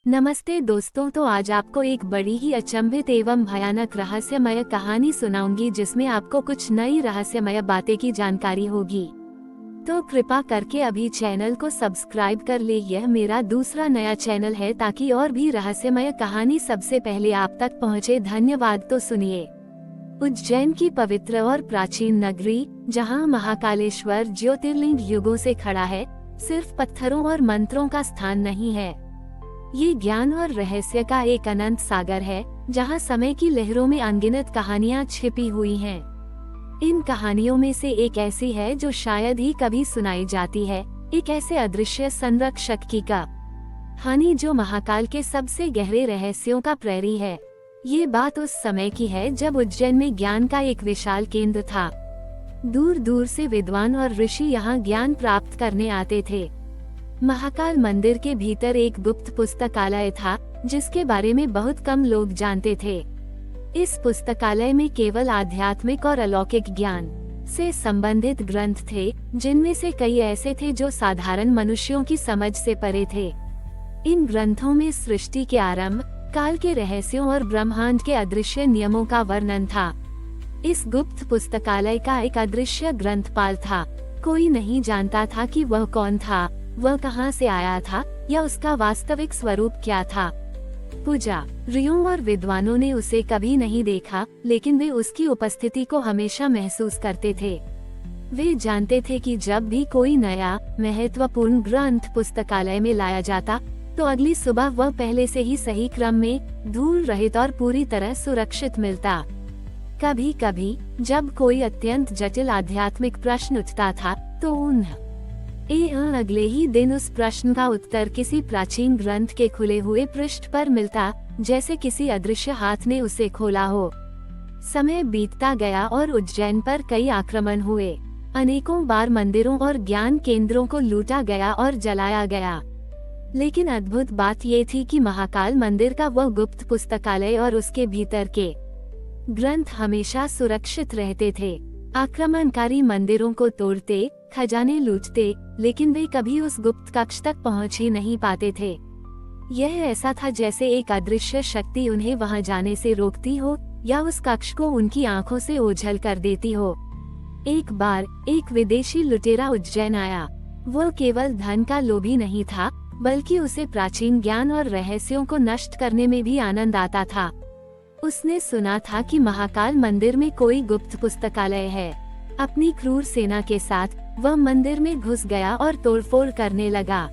नमस्ते दोस्तों, तो आज आपको एक बड़ी ही अचंभित एवं भयानक रहस्यमय कहानी सुनाऊंगी जिसमें आपको कुछ नई रहस्यमय बातें की जानकारी होगी। तो कृपा करके अभी चैनल को सब्सक्राइब कर ले। यह मेरा दूसरा नया चैनल है ताकि और भी रहस्यमय कहानी सबसे पहले आप तक पहुंचे। धन्यवाद। तो सुनिए। उज्जैन की पवित्र और प्राचीन नगरी, जहां महाकालेश्वर ज्योतिर्लिंग युगों से खड़ा है, सिर्फ पत्थरों और मंत्रों का स्थान नहीं है। ये ज्ञान और रहस्य का एक अनंत सागर है, जहां समय की लहरों में अनगिनत कहानियां छिपी हुई हैं। इन कहानियों में से एक ऐसी है जो शायद ही कभी सुनाई जाती है, एक ऐसे अदृश्य संरक्षक की कहानी जो महाकाल के सबसे गहरे रहस्यों का प्रहरी है। ये बात उस समय की है जब उज्जैन में ज्ञान का एक विशाल केंद्र था। दूर दूर से विद्वान और ऋषि यहाँ ज्ञान प्राप्त करने आते थे। महाकाल मंदिर के भीतर एक गुप्त पुस्तकालय था, जिसके बारे में बहुत कम लोग जानते थे। इस पुस्तकालय में केवल आध्यात्मिक और अलौकिक ज्ञान से संबंधित ग्रंथ थे, जिनमें से कई ऐसे थे जो साधारण मनुष्यों की समझ से परे थे। इन ग्रंथों में सृष्टि के आरंभ, काल के रहस्यों और ब्रह्मांड के अदृश्य नियमों का वर्णन था। इस गुप्त पुस्तकालय का एक अदृश्य ग्रंथपाल था। कोई नहीं जानता था कि वह कौन था, वह कहां से आया था या उसका वास्तविक स्वरूप क्या था। पुजारियों और विद्वानों ने उसे कभी नहीं देखा, लेकिन वे उसकी उपस्थिति को हमेशा महसूस करते थे। वे जानते थे कि जब भी कोई नया महत्वपूर्ण ग्रंथ पुस्तकालय में लाया जाता, तो अगली सुबह वह पहले से ही सही क्रम में, धूल रहित और पूरी तरह सुरक्षित मिलता। कभी कभी जब कोई अत्यंत जटिल आध्यात्मिक प्रश्न उठता था, तो अगले ही दिन उस प्रश्न का उत्तर किसी प्राचीन ग्रंथ के खुले हुए पृष्ठ पर मिलता, जैसे किसी अदृश्य हाथ ने उसे खोला हो। समय बीतता गया और उज्जैन पर कई आक्रमण हुए। अनेकों बार मंदिरों और ज्ञान केंद्रों को लूटा गया और जलाया गया। लेकिन अद्भुत बात ये थी कि महाकाल मंदिर का वह गुप्त पुस्तकालय और उसके भीतर के ग्रंथ हमेशा सुरक्षित रहते थे। आक्रमणकारी मंदिरों को तोड़ते, खजाने लूटते, लेकिन वे कभी उस गुप्त कक्ष तक पहुंच ही नहीं पाते थे। यह ऐसा था जैसे एक अदृश्य शक्ति उन्हें वहां जाने से रोकती हो या उस कक्ष को उनकी आंखों से ओझल कर देती हो। एक बार एक विदेशी लुटेरा उज्जैन आया। वह केवल धन का लोभी नहीं था, बल्कि उसे प्राचीन ज्ञान और रहस्यों को नष्ट करने में भी आनंद आता था। उसने सुना था कि महाकाल मंदिर में कोई गुप्त पुस्तकालय है। अपनी क्रूर सेना के साथ वह मंदिर में घुस गया और तोड़फोड़ करने लगा।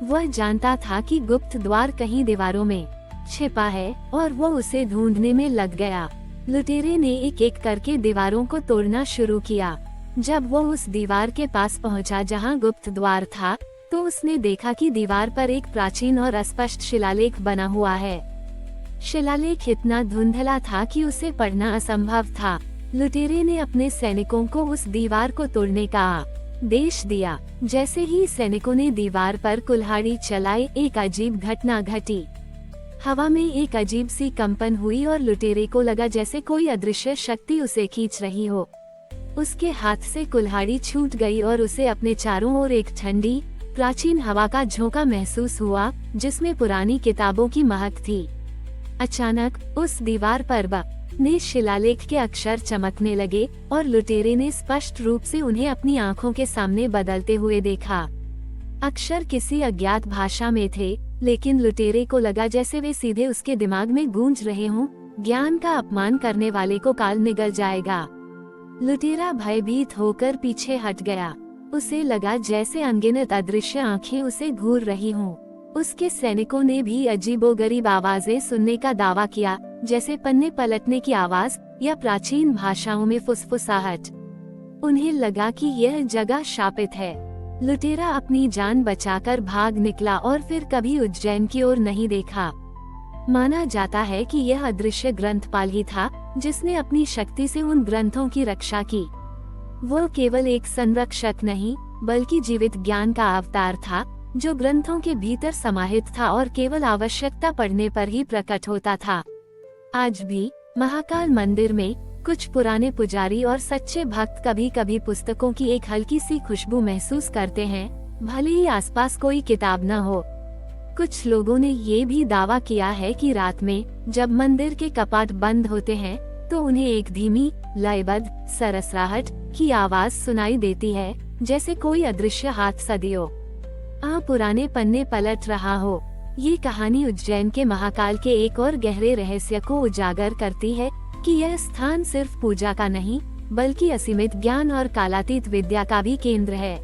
वह जानता था कि गुप्त द्वार कहीं दीवारों में छिपा है और वो उसे ढूंढने में लग गया। लुटेरे ने एक एक करके दीवारों को तोड़ना शुरू किया। जब वो उस दीवार के पास पहुंचा जहां गुप्त द्वार था, तो उसने देखा कि दीवार पर एक प्राचीन और अस्पष्ट शिलालेख बना हुआ है। शिलालेख इतना धुंधला था कि उसे पढ़ना असंभव था। लुटेरे ने अपने सैनिकों को उस दीवार को तोड़ने का आदेश दिया। जैसे ही सैनिकों ने दीवार पर कुल्हाड़ी चलाई, एक अजीब घटना घटी। हवा में एक अजीब सी कंपन हुई और लुटेरे को लगा जैसे कोई अदृश्य शक्ति उसे खींच रही हो। उसके हाथ से कुल्हाड़ी छूट गई और उसे अपने चारों ओर एक ठंडी, प्राचीन हवा का झोंका महसूस हुआ, जिसमें पुरानी किताबों की महक थी। अचानक उस दीवार पर ने शिलालेख के अक्षर चमकने लगे और लुटेरे ने स्पष्ट रूप से उन्हें अपनी आंखों के सामने बदलते हुए देखा। अक्षर किसी अज्ञात भाषा में थे, लेकिन लुटेरे को लगा जैसे वे सीधे उसके दिमाग में गूंज रहे हों, ज्ञान का अपमान करने वाले को काल निगल जाएगा। लुटेरा भयभीत होकर पीछे हट गया। उसे लगा जैसे अनगिनत अदृश्य आंखें उसे घूर रही हों। उसके सैनिकों ने भी अजीबोगरीब आवाजें सुनने का दावा किया, जैसे पन्ने पलटने की आवाज या प्राचीन भाषाओं में फुसफुसाहट। उन्हें लगा कि यह जगह शापित है। लुटेरा अपनी जान बचाकर भाग निकला और फिर कभी उज्जैन की ओर नहीं देखा। माना जाता है कि यह अदृश्य ग्रंथपाल ही था, जिसने अपनी शक्ति से उन ग्रंथों की रक्षा की। वो केवल एक संरक्षक नहीं, बल्कि जीवित ज्ञान का अवतार था, जो ग्रंथों के भीतर समाहित था और केवल आवश्यकता पड़ने पर ही प्रकट होता था। आज भी महाकाल मंदिर में कुछ पुराने पुजारी और सच्चे भक्त कभी कभी पुस्तकों की एक हल्की सी खुशबू महसूस करते हैं, भले ही आसपास कोई किताब न हो। कुछ लोगों ने ये भी दावा किया है कि रात में जब मंदिर के कपाट बंद होते हैं तो उन्हें एक धीमी, लयबद्ध सरसराहट की आवाज सुनाई देती है, जैसे कोई अदृश्य हाथ सदियों पुराने पन्ने पलट रहा हो। ये कहानी उज्जैन के महाकाल के एक और गहरे रहस्य को उजागर करती है कि यह स्थान सिर्फ पूजा का नहीं, बल्कि असीमित ज्ञान और कालातीत विद्या का भी केंद्र है।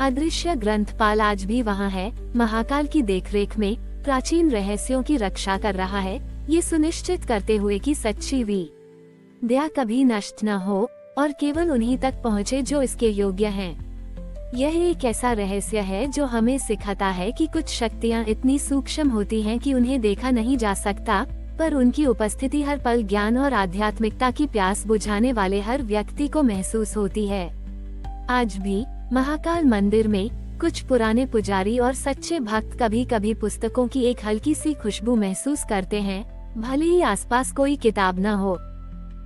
अदृश्य ग्रंथपाल आज भी वहाँ है, महाकाल की देखरेख में प्राचीन रहस्यों की रक्षा कर रहा है, ये सुनिश्चित करते हुए कि सच्ची विद्या कभी नष्ट न हो और केवल उन्हीं तक पहुँचे जो इसके योग्य हैं। यह एक ऐसा रहस्य है जो हमें सिखाता है कि कुछ शक्तियाँ इतनी सूक्ष्म होती हैं कि उन्हें देखा नहीं जा सकता, पर उनकी उपस्थिति हर पल ज्ञान और आध्यात्मिकता की प्यास बुझाने वाले हर व्यक्ति को महसूस होती है। आज भी महाकाल मंदिर में कुछ पुराने पुजारी और सच्चे भक्त कभी कभी पुस्तकों की एक हल्की सी खुशबू महसूस करते हैं, भले ही आसपास कोई किताब न हो।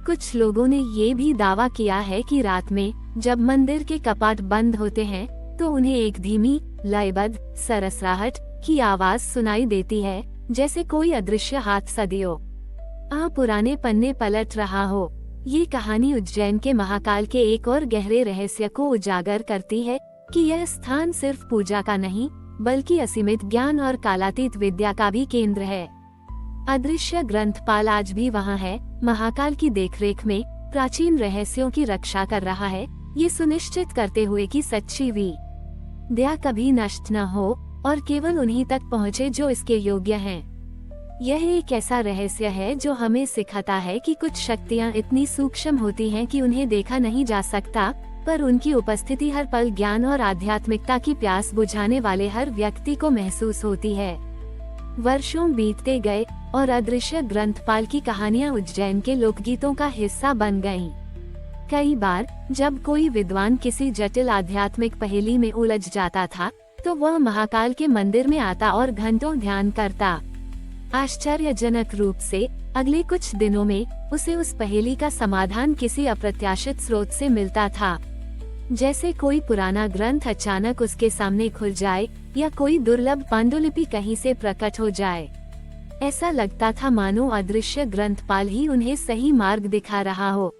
कुछ लोगों ने ये भी दावा किया है कि रात में जब मंदिर के कपाट बंद होते हैं तो उन्हें एक धीमी, लयबद्ध सरसराहट की आवाज सुनाई देती है, जैसे कोई अदृश्य हाथ सदियों पुराने पन्ने पलट रहा हो। ये कहानी उज्जैन के महाकाल के एक और गहरे रहस्य को उजागर करती है कि यह स्थान सिर्फ पूजा का नहीं, बल्कि असीमित ज्ञान और कालातीत विद्या का भी केंद्र है। अदृश्य ग्रंथपाल आज भी वहाँ है, महाकाल की देखरेख में प्राचीन रहस्यों की रक्षा कर रहा है, ये सुनिश्चित करते हुए कि सच्ची विद्या कभी नष्ट न हो और केवल उन्हीं तक पहुँचे जो इसके योग्य हैं। यह एक ऐसा रहस्य है जो हमें सिखाता है कि कुछ शक्तियाँ इतनी सूक्ष्म होती हैं कि उन्हें देखा नहीं जा सकता, पर उनकी उपस्थिति हर पल ज्ञान और आध्यात्मिकता की प्यास बुझाने वाले हर व्यक्ति को महसूस होती है। वर्षों बीतते गए और अदृश्य ग्रंथपाल की कहानियाँ उज्जैन के लोकगीतों का हिस्सा बन गईं। कई बार जब कोई विद्वान किसी जटिल आध्यात्मिक पहेली में उलझ जाता था, तो वह महाकाल के मंदिर में आता और घंटों ध्यान करता। आश्चर्यजनक रूप से अगले कुछ दिनों में उसे उस पहेली का समाधान किसी अप्रत्याशित स्रोत से मिलता था, जैसे कोई पुराना ग्रंथ अचानक उसके सामने खुल जाए या कोई दुर्लभ पांडुलिपि कहीं से प्रकट हो जाए। ऐसा लगता था मानो अदृश्य ग्रंथपाल ही उन्हें सही मार्ग दिखा रहा हो।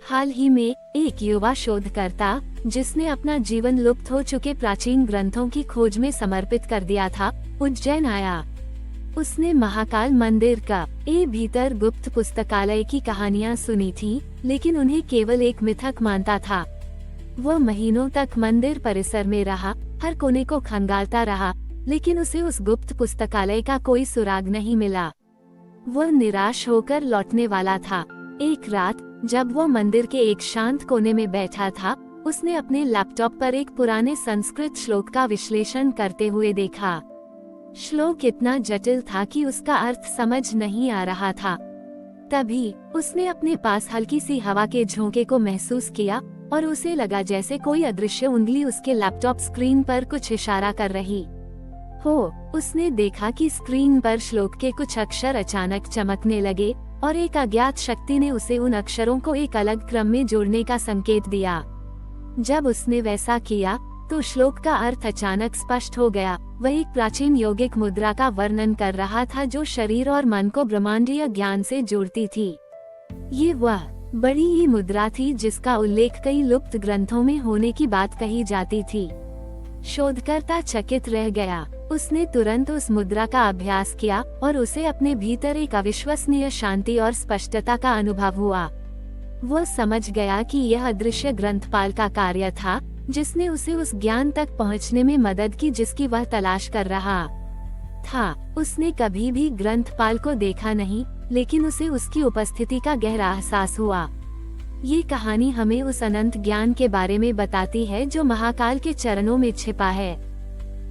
हाल ही में एक युवा शोधकर्ता, जिसने अपना जीवन लुप्त हो चुके प्राचीन ग्रंथों की खोज में समर्पित कर दिया था, उज्जैन आया। उसने महाकाल मंदिर का भीतर गुप्त पुस्तकालय की कहानियां सुनी थी, लेकिन उन्हें केवल एक मिथक मानता था। वह महीनों तक मंदिर परिसर में रहा, हर कोने को खंगालता रहा, लेकिन उसे उस गुप्त पुस्तकालय का कोई सुराग नहीं मिला। वह निराश होकर लौटने वाला था। एक रात जब वह मंदिर के एक शांत कोने में बैठा था, उसने अपने लैपटॉप पर एक पुराने संस्कृत श्लोक का विश्लेषण करते हुए देखा। श्लोक इतना जटिल था कि उसका अर्थ समझ नहीं आ रहा था। तभी उसने अपने पास हल्की सी हवा के झोंके को महसूस किया और उसे लगा जैसे कोई अदृश्य उंगली उसके लैपटॉप स्क्रीन पर कुछ इशारा कर रही हो। उसने देखा कि स्क्रीन पर श्लोक के कुछ अक्षर अचानक चमकने लगे और एक अज्ञात शक्ति ने उसे उन अक्षरों को एक अलग क्रम में जोड़ने का संकेत दिया। जब उसने वैसा किया तो श्लोक का अर्थ अचानक स्पष्ट हो गया। वह एक प्राचीन योगिक मुद्रा का वर्णन कर रहा था जो शरीर और मन को ब्रह्मांडीय ज्ञान से जोड़ती थी। ये वह बड़ी ही मुद्रा थी जिसका उल्लेख कई लुप्त ग्रंथों में होने की बात कही जाती थी। शोधकर्ता चकित रह गया। उसने तुरंत उस मुद्रा का अभ्यास किया और उसे अपने भीतर एक अविश्वसनीय शांति और स्पष्टता का अनुभव हुआ। वह समझ गया कि यह अदृश्य ग्रंथपाल का कार्य था, जिसने उसे उस ज्ञान तक पहुंचने में मदद की जिसकी वह तलाश कर रहा था। उसने कभी भी ग्रंथपाल को देखा नहीं, लेकिन उसे उसकी उपस्थिति का गहरा एहसास हुआ। ये कहानी हमें उस अनंत ज्ञान के बारे में बताती है जो महाकाल के चरणों में छिपा है।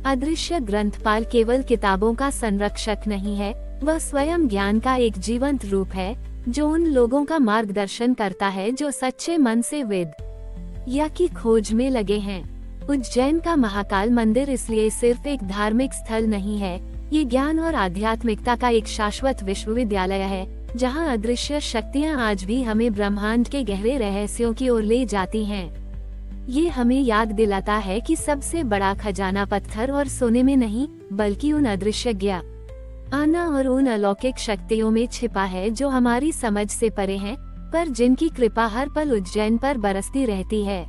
अदृश्य ग्रंथपाल केवल किताबों का संरक्षक नहीं है, वह स्वयं ज्ञान का एक जीवंत रूप है जो उन लोगों का मार्गदर्शन करता है जो सच्चे मन से विद्या की खोज में लगे हैं। उज्जैन का महाकाल मंदिर इसलिए सिर्फ एक धार्मिक स्थल नहीं है, ये ज्ञान और आध्यात्मिकता का एक शाश्वत विश्वविद्यालय है, जहां अदृश्य शक्तियां आज भी हमें ब्रह्मांड के गहरे रहस्यों की ओर ले जाती हैं। ये हमें याद दिलाता है कि सबसे बड़ा खजाना पत्थर और सोने में नहीं, बल्कि उन अदृश्य ज्ञान और उन अलौकिक शक्तियों में छिपा है जो हमारी समझ से परे हैं, पर जिनकी कृपा हर पल उज्जैन पर बरसती रहती है।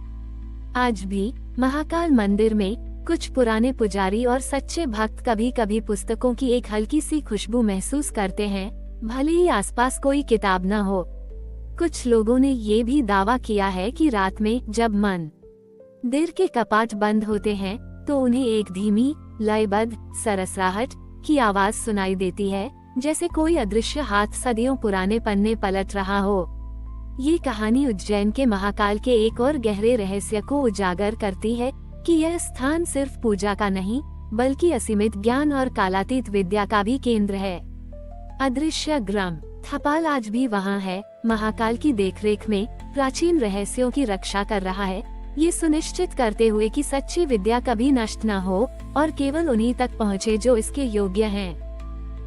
आज भी महाकाल मंदिर में कुछ पुराने पुजारी और सच्चे भक्त कभी कभी पुस्तकों की एक हल्की सी खुशबू महसूस करते हैं, भले ही आसपास कोई किताब न हो। कुछ लोगों ने ये भी दावा किया है कि रात में जब मंदिर के कपाट बंद होते हैं तो उन्हें एक धीमी, लयबद्ध सरसराहट की आवाज सुनाई देती है, जैसे कोई अदृश्य हाथ सदियों पुराने पन्ने पलट रहा हो। ये कहानी उज्जैन के महाकाल के एक और गहरे रहस्य को उजागर करती है कि यह स्थान सिर्फ पूजा का नहीं, बल्कि असीमित ज्ञान और कालातीत विद्या का भी केंद्र है। अदृश्य ग्राम थपाल आज भी वहाँ है, महाकाल की देखरेख में प्राचीन रहस्यों की रक्षा कर रहा है, ये सुनिश्चित करते हुए कि सच्ची विद्या कभी नष्ट न हो और केवल उन्हीं तक पहुँचे जो इसके योग्य हैं।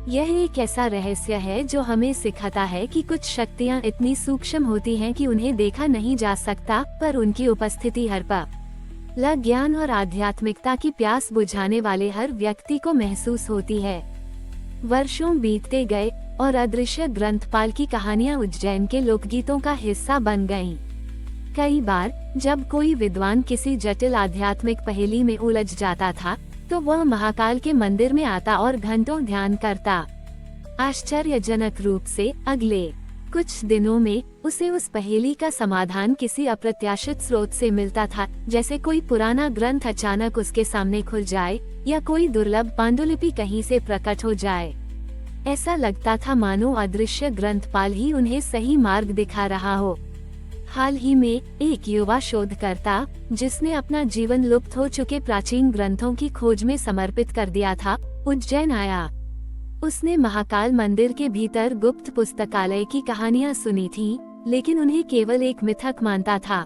यह एक ऐसा रहस्य है जो हमें सिखाता है कि कुछ शक्तियाँ इतनी सूक्ष्म होती हैं कि उन्हें देखा नहीं जा सकता, पर उनकी उपस्थिति हर पल ज्ञान और आध्यात्मिकता की प्यास बुझाने वाले हर व्यक्ति को महसूस होती है। वर्षों बीतते गए और अदृश्य ग्रंथपाल की कहानियां उज्जैन के लोकगीतों का हिस्सा बन गईं। कई बार जब कोई विद्वान किसी जटिल आध्यात्मिक पहेली में उलझ जाता था, तो वह महाकाल के मंदिर में आता और घंटों ध्यान करता। आश्चर्यजनक रूप से अगले कुछ दिनों में उसे उस पहेली का समाधान किसी अप्रत्याशित स्रोत से मिलता था, जैसे कोई पुराना ग्रंथ अचानक उसके सामने खुल जाए या कोई दुर्लभ पांडुलिपि कहीं से प्रकट हो जाए। ऐसा लगता था मानो अदृश्य ग्रंथपाल ही उन्हें सही मार्ग दिखा रहा हो। हाल ही में एक युवा शोधकर्ता, जिसने अपना जीवन लुप्त हो चुके प्राचीन ग्रंथों की खोज में समर्पित कर दिया था, उज्जैन आया। उसने महाकाल मंदिर के भीतर गुप्त पुस्तकालय की कहानियां सुनी थी, लेकिन उन्हें केवल एक मिथक मानता था।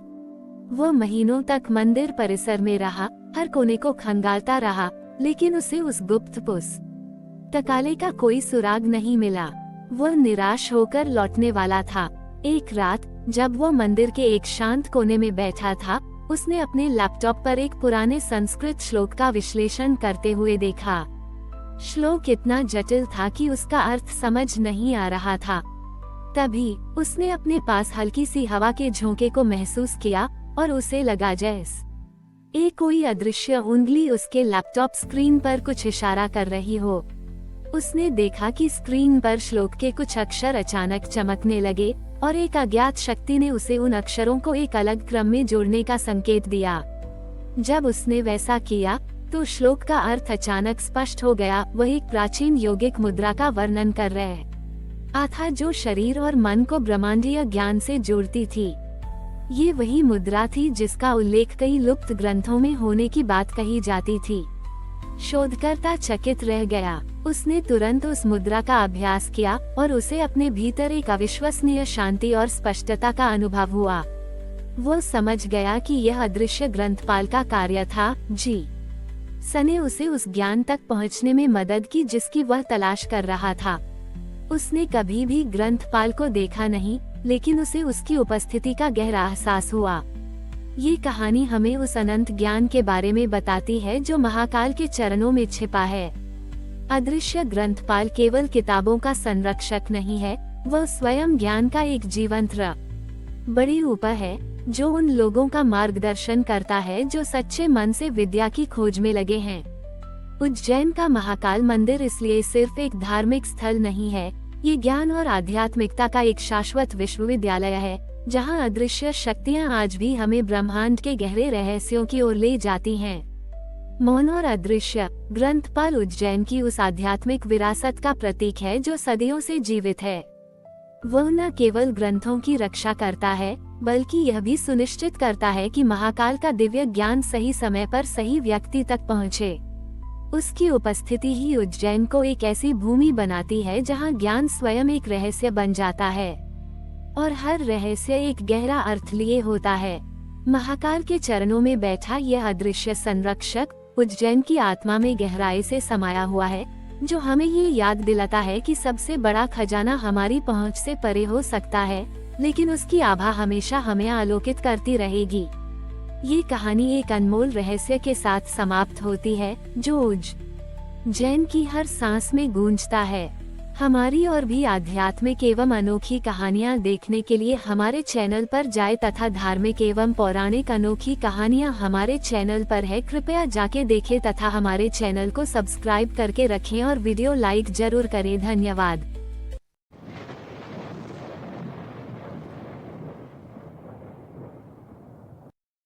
वो महीनों तक मंदिर परिसर में रहा, हर कोने को खंगालता रहा, लेकिन उसे उस गुप्त पुस्तकालय का कोई सुराग नहीं मिला। वह निराश होकर लौटने वाला था। एक रात जब वो मंदिर के एक शांत कोने में बैठा था, उसने अपने लैपटॉप पर एक पुराने संस्कृत श्लोक का विश्लेषण करते हुए देखा। श्लोक इतना जटिल था कि उसका अर्थ समझ नहीं आ रहा था। तभी उसने अपने पास हल्की सी हवा के झोंके को महसूस किया और उसे लगा जैसे कोई अदृश्य उंगली उसके लैपटॉप स्क्रीन पर कुछ इशारा कर रही हो। उसने देखा कि स्क्रीन पर श्लोक के कुछ अक्षर अचानक चमकने लगे और एक अज्ञात शक्ति ने उसे उन अक्षरों को एक अलग क्रम में जोड़ने का संकेत दिया। जब उसने वैसा किया तो श्लोक का अर्थ अचानक स्पष्ट हो गया। वह एक प्राचीन योगिक मुद्रा का वर्णन कर रहा था जो शरीर और मन को ब्रह्मांडीय ज्ञान से जोड़ती थी। ये वही मुद्रा थी जिसका उल्लेख कई लुप्त ग्रंथों में होने की बात कही जाती थी। शोधकर्ता चकित रह गया। उसने तुरंत उस मुद्रा का अभ्यास किया और उसे अपने भीतर एक अविश्वसनीय शांति और स्पष्टता का अनुभव हुआ। वो समझ गया कि यह अदृश्य ग्रंथपाल का कार्य था। सने उसे उस ज्ञान तक पहुंचने में मदद की जिसकी वह तलाश कर रहा था। उसने कभी भी ग्रंथपाल को देखा नहीं, लेकिन उसे उसकी उपस्थिति का गहरा एहसास हुआ। ये कहानी हमें उस अनंत ज्ञान के बारे में बताती है जो महाकाल के चरणों में छिपा है। अदृश्य ग्रंथपाल केवल किताबों का संरक्षक नहीं है, वह स्वयं ज्ञान का एक जीवंत बड़ी ऊपर है जो उन लोगों का मार्गदर्शन करता है जो सच्चे मन से विद्या की खोज में लगे हैं। उज्जैन का महाकाल मंदिर इसलिए सिर्फ एक धार्मिक स्थल नहीं है, ये ज्ञान और आध्यात्मिकता का एक शाश्वत विश्वविद्यालय है, जहां अदृश्य शक्तियां आज भी हमें ब्रह्मांड के गहरे रहस्यों की ओर ले जाती हैं। मौन और अदृश्य ग्रंथपाल उज्जैन की उस आध्यात्मिक विरासत का प्रतीक है जो सदियों से जीवित है। वह न केवल ग्रंथों की रक्षा करता है, बल्कि यह भी सुनिश्चित करता है कि महाकाल का दिव्य ज्ञान सही समय पर सही व्यक्ति तक पहुँचे। उसकी उपस्थिति ही उज्जैन को एक ऐसी भूमि बनाती है जहां ज्ञान स्वयं एक रहस्य बन जाता है और हर रहस्य एक गहरा अर्थ लिए होता है। महाकाल के चरणों में बैठा यह अदृश्य संरक्षक उज्जैन की आत्मा में गहराई से समाया हुआ है, जो हमें ये याद दिलाता है कि सबसे बड़ा खजाना हमारी पहुंच से परे हो सकता है, लेकिन उसकी आभा हमेशा हमें आलोकित करती रहेगी। ये कहानी एक अनमोल रहस्य के साथ समाप्त होती है, जो उज जैन की हर सांस में गूंजता है। हमारी और भी आध्यात्मिक एवं अनोखी कहानियाँ देखने के लिए हमारे चैनल पर जाए तथा धार्मिक एवं पौराणिक अनोखी कहानियाँ हमारे चैनल पर है, कृपया जाके देखें तथा हमारे चैनल को सब्सक्राइब करके रखें और वीडियो लाइक जरूर करें। धन्यवाद।